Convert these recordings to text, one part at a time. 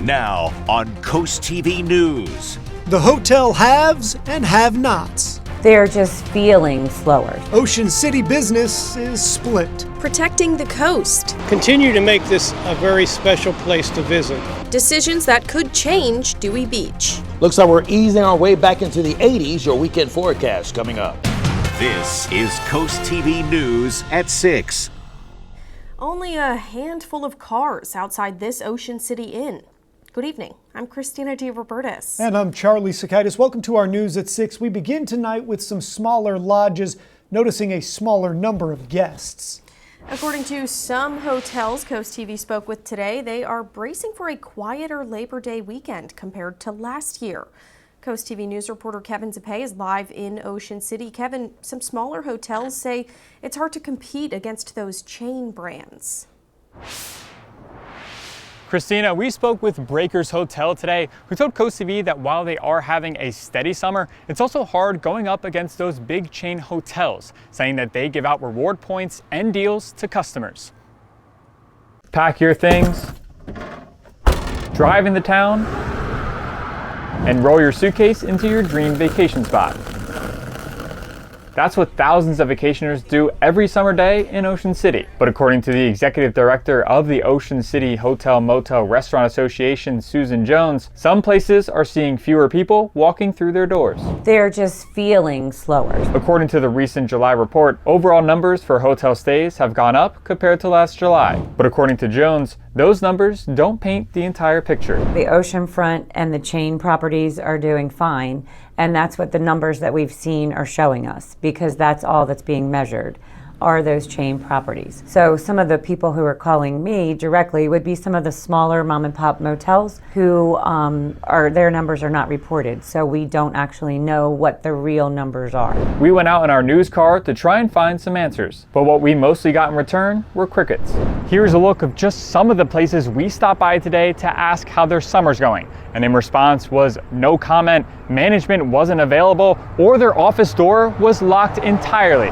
Now on CoastTV News. The hotel haves and have-nots. They're just feeling slower. Ocean City business is split. Protecting the coast. Continue to make this a very special place to visit. Decisions that could change Dewey Beach. Looks like we're easing our way back into the 80s. Your weekend forecast coming up. This is CoastTV News at 6. Only a handful of cars outside this Ocean City Inn. Good evening. I'm Christina DeRobertis. And I'm Charlie Sakaitis. Welcome to our News at 6. We begin tonight with some smaller lodges, noticing a smaller number of guests. According to some hotels CoastTV spoke with today, they are bracing for a quieter Labor Day weekend compared to last year. CoastTV News reporter Kevin Zappe is live in Ocean City. Kevin, some smaller hotels say it's hard to compete against those chain brands. Christina, we spoke with Breakers Hotel today, who told CoastTV that while they are having a steady summer, it's also hard going up against those big chain hotels, saying that they give out reward points and deals to customers. Pack your things, drive into town, and roll your suitcase into your dream vacation spot. That's what thousands of vacationers do every summer day in Ocean City. But according to the executive director of the Ocean City Hotel Motel Restaurant Association, Susan Jones, some places are seeing fewer people walking through their doors. They're just feeling slower. According to the recent July report, overall numbers for hotel stays have gone up compared to last July. But according to Jones, those numbers don't paint the entire picture. The oceanfront and the chain properties are doing fine, and that's what the numbers that we've seen are showing us, because that's all that's being measured are those chain properties. So some of the people who are calling me directly would be some of the smaller mom and pop motels who their numbers are not reported. So we don't actually know what the real numbers are. We went out in our news car to try and find some answers, but what we mostly got in return were crickets. Here's a look of just some of the places we stopped by today to ask how their summer's going. And in response was no comment, management wasn't available, or their office door was locked entirely.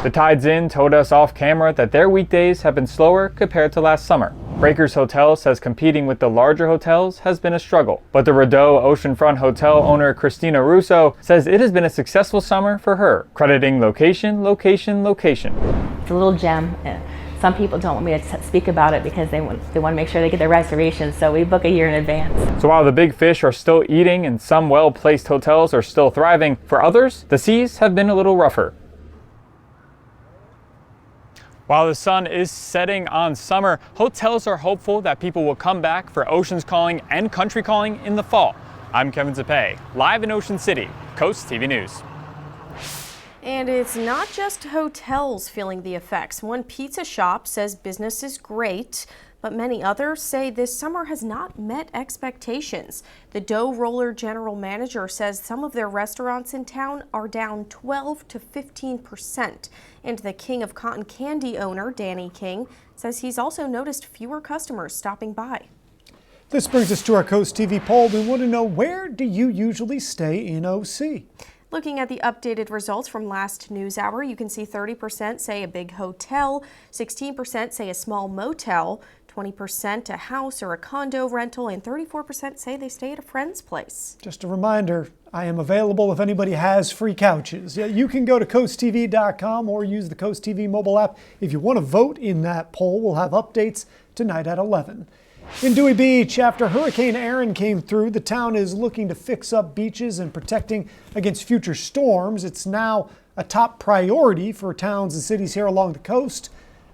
The Tides Inn told us off camera that their weekdays have been slower compared to last summer. Breakers Hotel says competing with the larger hotels has been a struggle. But the Rideau Oceanfront Hotel owner Christina Russo says it has been a successful summer for her, crediting location, location, location. It's a little gem. Some people don't want me to speak about it because they want to make sure they get their reservations, so we book a year in advance. So while the big fish are still eating and some well-placed hotels are still thriving, for others, the seas have been a little rougher. While the sun is setting on summer, hotels are hopeful that people will come back for Oceans Calling and Country Calling in the fall. I'm Kevin Zappe, live in Ocean City, CoastTV News. And it's not just hotels feeling the effects. One pizza shop says business is great, but many others say this summer has not met expectations. The Dough Roller general manager says some of their restaurants in town are down 12 to 15%. And the King of Cotton Candy owner, Danny King, says he's also noticed fewer customers stopping by. This brings us to our CoastTV poll. We want to know, where do you usually stay in OC? Looking at the updated results from last news hour, you can see 30% say a big hotel, 16% say a small motel, 20% a house or a condo rental, and 34% say they stay at a friend's place. Just a reminder, I am available if anybody has free couches. You can go to coasttv.com or use the CoastTV mobile app. If you want to vote in that poll, we'll have updates tonight at 11. In Dewey Beach, after Hurricane Erin came through, the town is looking to fix up beaches and protecting against future storms. It's now a top priority for towns and cities here along the coast.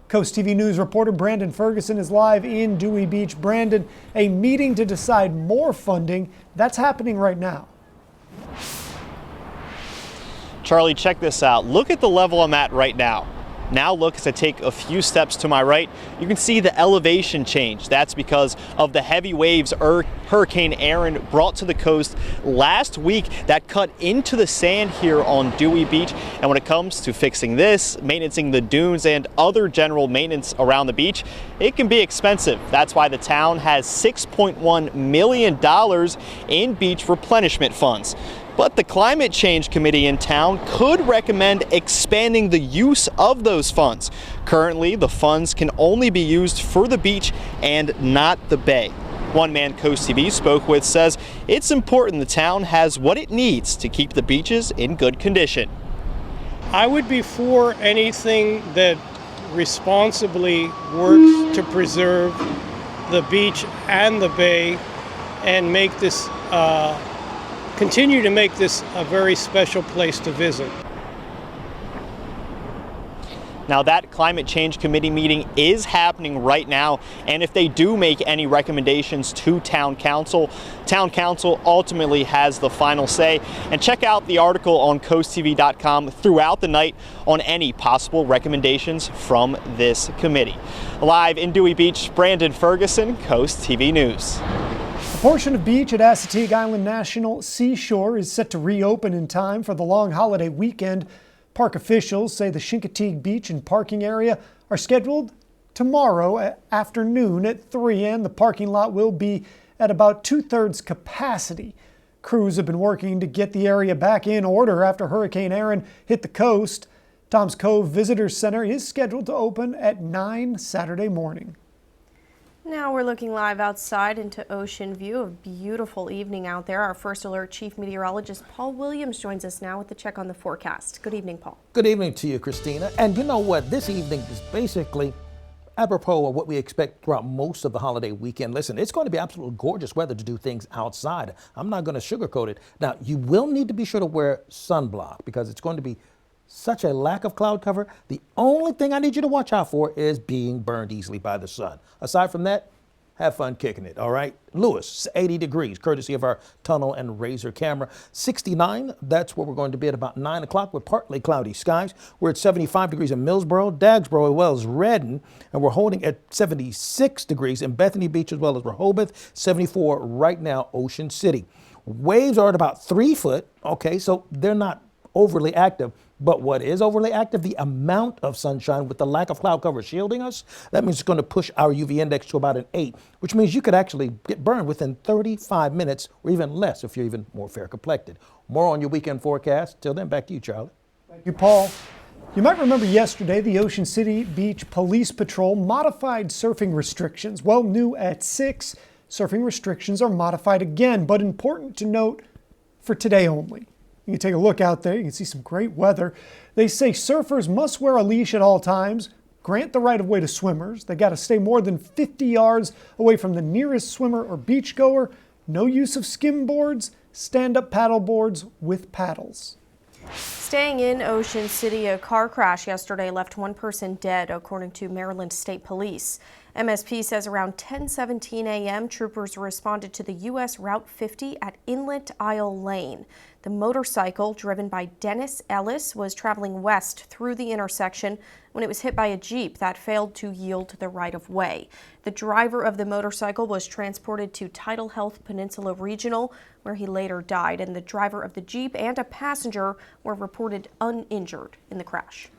CoastTV News reporter Brandon Ferguson is live in Dewey Beach. Brandon, a meeting to decide more funding, that's happening right now. Charlie, check this out. Look at the level I'm at right now. Now look, as I take a few steps to my right, you can see the elevation change. That's because of the heavy waves Hurricane Erin brought to the coast last week that cut into the sand here on Dewey Beach. And when it comes to fixing this, maintaining the dunes and other general maintenance around the beach, it can be expensive. That's why the town has $6.1 million in beach replenishment funds. But the Climate Change Committee in town could recommend expanding the use of those funds. Currently, the funds can only be used for the beach and not the bay. One man Coast TV spoke with says it's important the town has what it needs to keep the beaches in good condition. I would be for anything that responsibly works to preserve the beach and the bay and make this, continue to make this a very special place to visit. Now that climate change committee meeting is happening right now, and if they do make any recommendations to town council ultimately has the final say. And check out the article on CoastTV.com throughout the night on any possible recommendations from this committee. Live in Dewey Beach, Brandon Ferguson, Coast TV News. A portion of beach at Assateague Island National Seashore is set to reopen in time for the long holiday weekend. Park officials say the Chincoteague Beach and parking area are scheduled tomorrow afternoon at 3, and the parking lot will be at about 2/3 capacity. Crews have been working to get the area back in order after Hurricane Erin hit the coast. Tom's Cove Visitor Center is scheduled to open at 9 Saturday morning. Now we're looking live outside into Ocean View. A beautiful evening out there. Our First Alert Chief Meteorologist Paul Williams joins us now with the check on the forecast. Good evening, Paul. Good evening to you, Christina. And you know what? This evening is basically apropos of what we expect throughout most of the holiday weekend. Listen, it's going to be absolutely gorgeous weather to do things outside. I'm not going to sugarcoat it. Now, you will need to be sure to wear sunblock because it's going to be such a lack of cloud cover. The only thing I need you to watch out for is being burned easily by the sun. Aside from that, have fun kicking it, all right? Lewis, 80 degrees, courtesy of our tunnel and razor camera. 69, that's where we're going to be at about 9 o'clock with partly cloudy skies. We're at 75 degrees in Millsboro, Dagsboro, as well as Redden, and we're holding at 76 degrees in Bethany Beach as well as Rehoboth, 74 right now, Ocean City. Waves are at about 3 foot, okay, so they're not overly active. But what is overly active? The amount of sunshine with the lack of cloud cover shielding us. That means it's going to push our UV index to about an 8, which means you could actually get burned within 35 minutes or even less if you're even more fair complected. More on your weekend forecast. Till then, back to you, Charlie. Thank you, Paul. You might remember yesterday the Ocean City Beach Police Patrol modified surfing restrictions. Well, new at 6, surfing restrictions are modified again, but important to note for today only. You can take a look out there. You can see some great weather. They say surfers must wear a leash at all times, grant the right of way to swimmers. They got to stay more than 50 yards away from the nearest swimmer or beachgoer. No use of skimboards, stand-up paddle boards with paddles. Staying in Ocean City, a car crash yesterday left one person dead, according to Maryland State Police. MSP says around 10:17 a.m., troopers responded to the U.S. Route 50 at Inlet Isle Lane. The motorcycle, driven by Dennis Ellis, was traveling west through the intersection when it was hit by a Jeep that failed to yield the right-of-way. The driver of the motorcycle was transported to Tidal Health Peninsula Regional, where he later died, and the driver of the Jeep and a passenger were reported uninjured in the crash.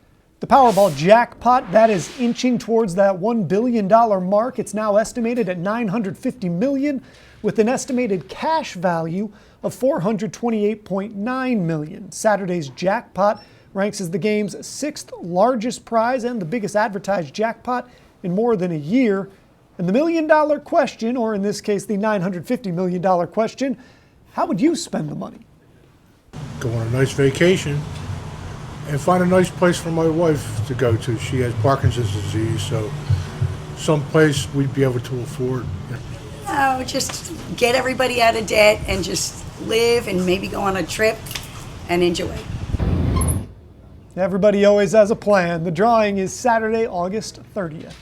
The Powerball jackpot, that is inching towards that $1 billion mark. It's now estimated at $950 million, with an estimated cash value of $428.9 million. Saturday's jackpot ranks as the game's 6th largest prize and the biggest advertised jackpot in more than a year. And the $1 million question, or in this case the $950 million question, how would you spend the money? Go on a nice vacation and find a nice place for my wife to go to. She has Parkinson's disease, so someplace we'd be able to afford. No, just get everybody out of debt and just live and maybe go on a trip and enjoy. Everybody always has a plan. The drawing is Saturday, August 30th.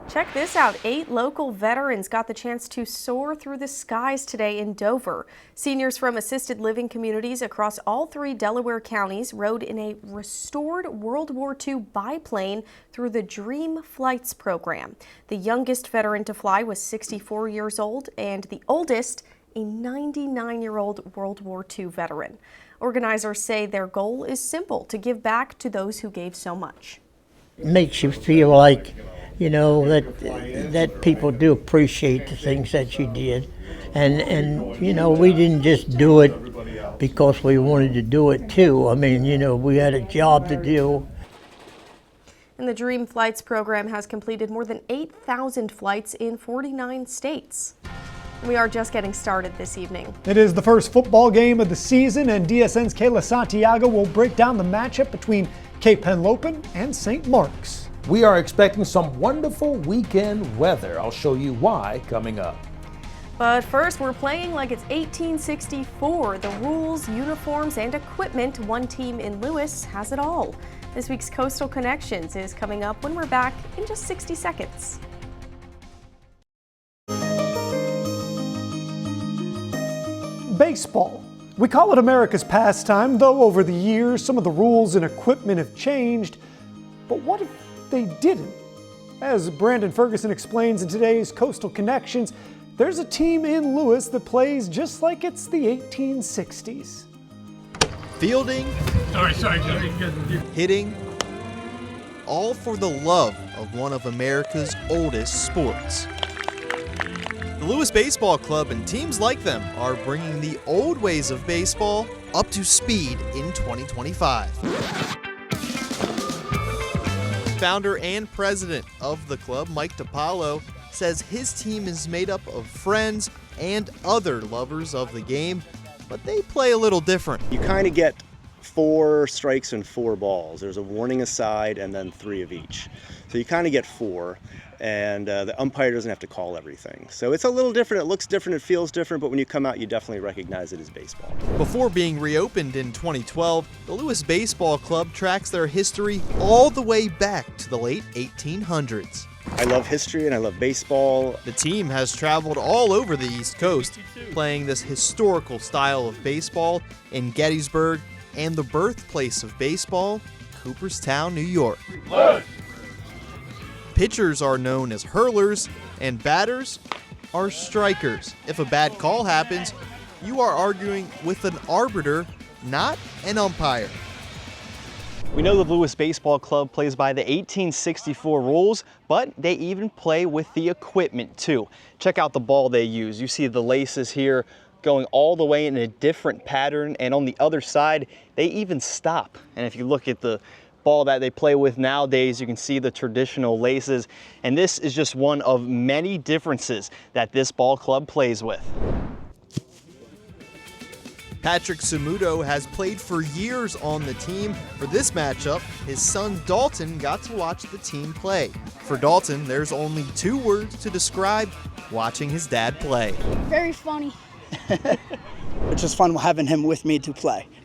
Check this out. 8 local veterans got the chance to soar through the skies today in Dover. Seniors from assisted living communities across all 3 Delaware counties rode in a restored World War II biplane through the Dream Flights program. The youngest veteran to fly was 64 years old, and the oldest, a 99-year-old World War II veteran. Organizers say their goal is simple: to give back to those who gave so much. It makes you feel like, you know, that people do appreciate the things that you did. And you know, we didn't just do it because we wanted to do it too. I mean, you know, we had a job to do. And the Dream Flights program has completed more than 8,000 flights in 49 states. We are just getting started this evening. It is the first football game of the season, and DSN's Kayla Santiago will break down the matchup between Cape Henlopen and St. Mark's. We are expecting some wonderful weekend weather. I'll show you why coming up. But first, we're playing like it's 1864. The rules, uniforms, and equipment. One team in Lewis has it all. This week's Coastal Connections is coming up when we're back in just 60 seconds. Baseball. We call it America's pastime, though over the years some of the rules and equipment have changed. But what if they didn't? As Brandon Ferguson explains in today's Coastal Connections, there's a team in Lewis that plays just like it's the 1860s. Fielding, hitting, all for the love of one of America's oldest sports. The Lewis Baseball Club and teams like them are bringing the old ways of baseball up to speed in 2025. Founder and president of the club, Mike DiPaolo, says his team is made up of friends and other lovers of the game, but they play a little different. You kind of get 4 strikes and 4 balls. There's a warning aside and then 3 of each. So you kind of get 4, and the umpire doesn't have to call everything. So it's a little different. It looks different. It feels different. But when you come out, you definitely recognize it as baseball. Before being reopened in 2012, the Lewis Baseball Club tracks their history all the way back to the late 1800s. I love history and I love baseball. The team has traveled all over the East Coast, playing this historical style of baseball in Gettysburg and the birthplace of baseball, Cooperstown, New York. Pitchers are known as hurlers and batters are strikers. If a bad call happens, you are arguing with an arbiter, not an umpire. We know the Lewis Baseball Club plays by the 1864 rules, but they even play with the equipment too. Check out the ball they use. You see the laces here going all the way in a different pattern, and on the other side, they even stop. And if you look at the ball that they play with nowadays, you can see the traditional laces, and this is just one of many differences that this ball club plays with. Patrick Samuto has played for years on the team. For this matchup, his son Dalton got to watch the team play. For Dalton, there's only 2 words to describe watching his dad play. Very funny. It's just fun having him with me to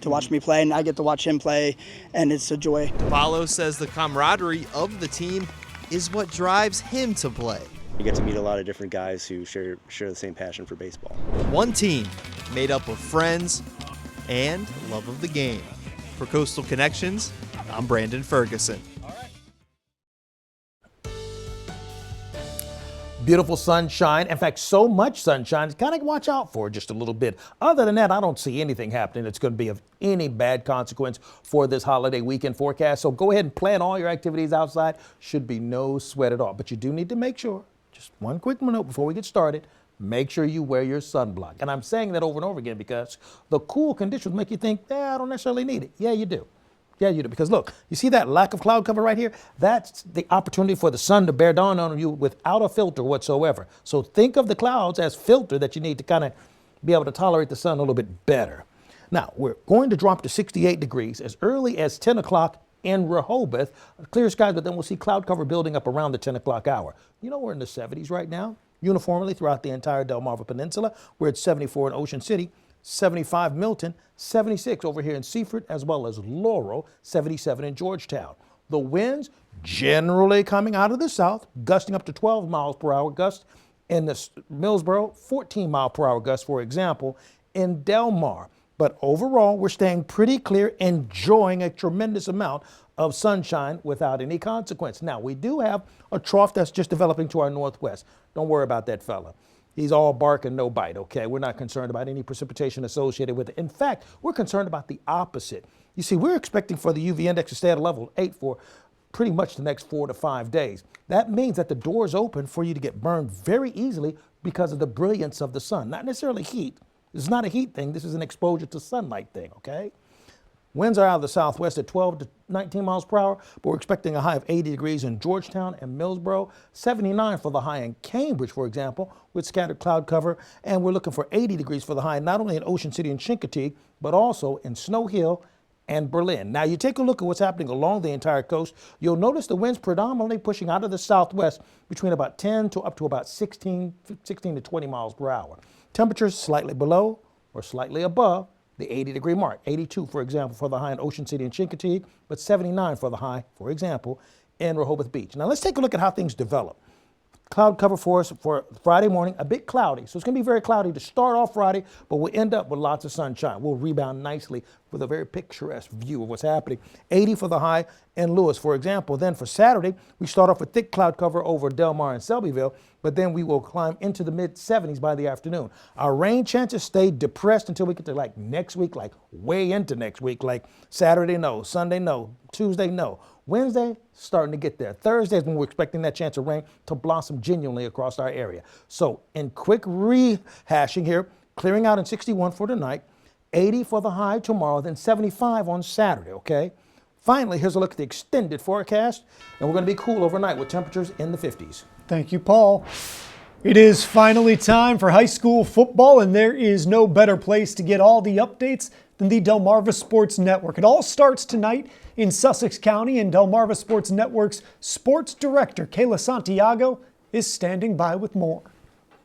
watch me play, and I get to watch him play, and it's a joy. DiPaolo says the camaraderie of the team is what drives him to play. You get to meet a lot of different guys who share the same passion for baseball. One team made up of friends and love of the game. For Coastal Connections, I'm Brandon Ferguson. Beautiful sunshine. In fact, so much sunshine, you kind of watch out for just a little bit. Other than that, I don't see anything happening that's going to be of any bad consequence for this holiday weekend forecast. So go ahead and plan all your activities outside. Should be no sweat at all. But you do need to make sure, just one quick note before we get started, make sure you wear your sunblock. And I'm saying that over and over again because the cool conditions make you think, I don't necessarily need it. Yeah, you do. Yeah, you do. Because look, you see that lack of cloud cover right here? That's the opportunity for the sun to bear down on you without a filter whatsoever. So think of the clouds as filter that you need to kind of be able to tolerate the sun a little bit better. Now, we're going to drop to 68 degrees as early as 10 o'clock in Rehoboth. Clear skies, but then we'll see cloud cover building up around the 10 o'clock hour. You know, we're in the 70s right now, uniformly throughout the entire Delmarva Peninsula. We're at 74 in Ocean City, 75 Milton, 76 over here in Seaford, as well as Laurel, 77 in Georgetown. The winds generally coming out of the south, gusting up to 12 miles per hour gust in the Millsboro, 14 mile per hour gust, for example, in Delmar. But overall, we're staying pretty clear, enjoying a tremendous amount of sunshine without any consequence. Now, we do have a trough that's just developing to our northwest. Don't worry about that fella. He's all bark and no bite, okay? We're not concerned about any precipitation associated with it. In fact, we're concerned about the opposite. You see, we're expecting for the UV index to stay at a level 8 for pretty much the next 4 to 5 days. That means that the door's open for you to get burned very easily because of the brilliance of the sun, not necessarily heat. This is not a heat thing. This is an exposure to sunlight thing, okay? Winds are out of the southwest at 12 to 19 miles per hour, but we're expecting a high of 80 degrees in Georgetown and Millsboro, 79 for the high in Cambridge, for example, with scattered cloud cover, and we're looking for 80 degrees for the high not only in Ocean City and Chincoteague, but also in Snow Hill and Berlin. Now, you take a look at what's happening along the entire coast. You'll notice the winds predominantly pushing out of the southwest between about 10 to up to about 16 to 20 miles per hour. Temperatures slightly below or slightly above the 80-degree mark. 82, for example, for the high in Ocean City and Chincoteague, but 79 for the high, for example, in Rehoboth Beach. Now, let's take a look at how things develop. Cloud cover for us for Friday morning, a bit cloudy. So it's going to be very cloudy to start off Friday, but we'll end up with lots of sunshine. We'll rebound nicely with a very picturesque view of what's happening. 80 for the high in Lewis, for example. Then for Saturday, we start off with thick cloud cover over Delmarva and Selbyville, but then we will climb into the mid-70s by the afternoon. Our rain chances stay depressed until we get to like next week, like way into next week, like Saturday, no, Sunday, no, Tuesday, no. Wednesday, starting to get there. Thursday is when we're expecting that chance of rain to blossom genuinely across our area. So in quick rehashing here, clearing out in 61 for tonight, 80 for the high tomorrow, then 75 on Saturday, okay? Finally, here's a look at the extended forecast, and we're going to be cool overnight with temperatures in the 50s. Thank you, Paul. It is finally time for high school football, and there is no better place to get all the updates than the Delmarva Sports Network. It all starts tonight in Sussex County, and Delmarva Sports Network's sports director, Kayla Santiago, is standing by with more.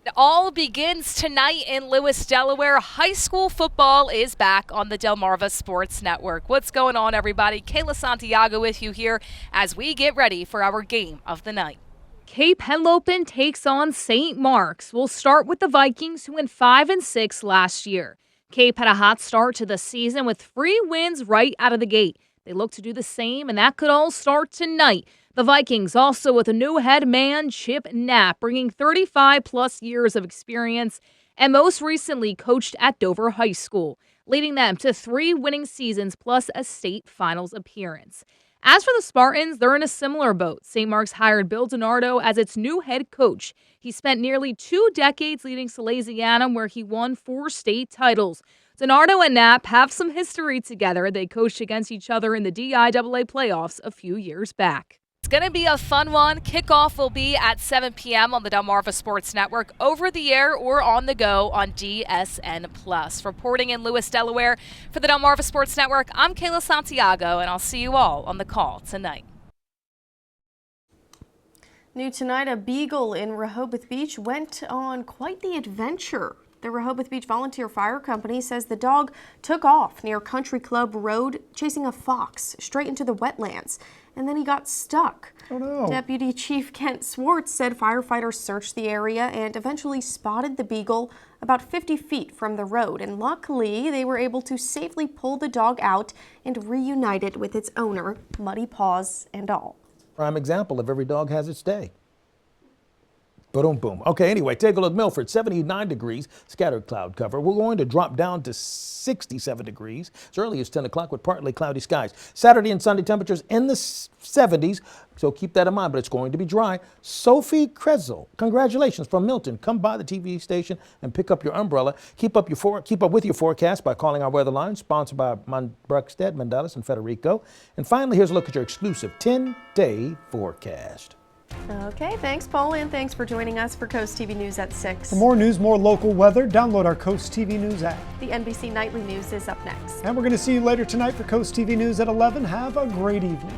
It all begins tonight in Lewis, Delaware. High school football is back on the Delmarva Sports Network. What's going on, everybody? Kayla Santiago with you here as we get ready for our game of the night. Cape Henlopen takes on St. Mark's. We'll start with the Vikings, who went 5-6 last year. Cape had a hot start to the season with 3 wins right out of the gate. They look to do the same, and that could all start tonight. The Vikings also with a new head man, Chip Knapp, bringing 35-plus years of experience and most recently coached at Dover High School, leading them to 3 winning seasons plus a state finals appearance. As for the Spartans, they're in a similar boat. St. Mark's hired Bill DiNardo as its new head coach. He spent nearly 2 decades leading Salesianum, where he won 4 state titles. DiNardo and Knapp have some history together. They coached against each other in the DIAA playoffs a few years back. It's going to be a fun one. Kickoff will be at 7 p.m. on the Delmarva Sports Network, over the air or on the go on DSN+. Reporting in Lewis, Delaware for the Delmarva Sports Network, I'm Kayla Santiago, and I'll see you all on the call tonight. New tonight, a beagle in Rehoboth Beach went on quite the adventure. The Rehoboth Beach Volunteer Fire Company says the dog took off near Country Club Road, chasing a fox straight into the wetlands, and then he got stuck. Oh no. Deputy Chief Kent Swartz said firefighters searched the area and eventually spotted the beagle about 50 feet from the road, and luckily they were able to safely pull the dog out and reunite it with its owner, muddy paws and all. Prime example of every dog has its day. Boom, boom. Okay, anyway, take a look. Milford, 79 degrees, scattered cloud cover. We're going to drop down to 67 degrees as early as 10 o'clock with partly cloudy skies. Saturday and Sunday temperatures in the 70s, so keep that in mind, but it's going to be dry. Sophie Krezel, congratulations from Milton. Come by the TV station and pick up your umbrella. Keep up with your forecast by calling our weather line, sponsored by Bruckstead, Mandelis, and Federico. And finally, here's a look at your exclusive 10-day forecast. Okay, thanks, Paul, and thanks for joining us for Coast TV News at 6. For more news, more local weather, download our Coast TV News app. The NBC Nightly News is up next. And we're going to see you later tonight for Coast TV News at 11. Have a great evening.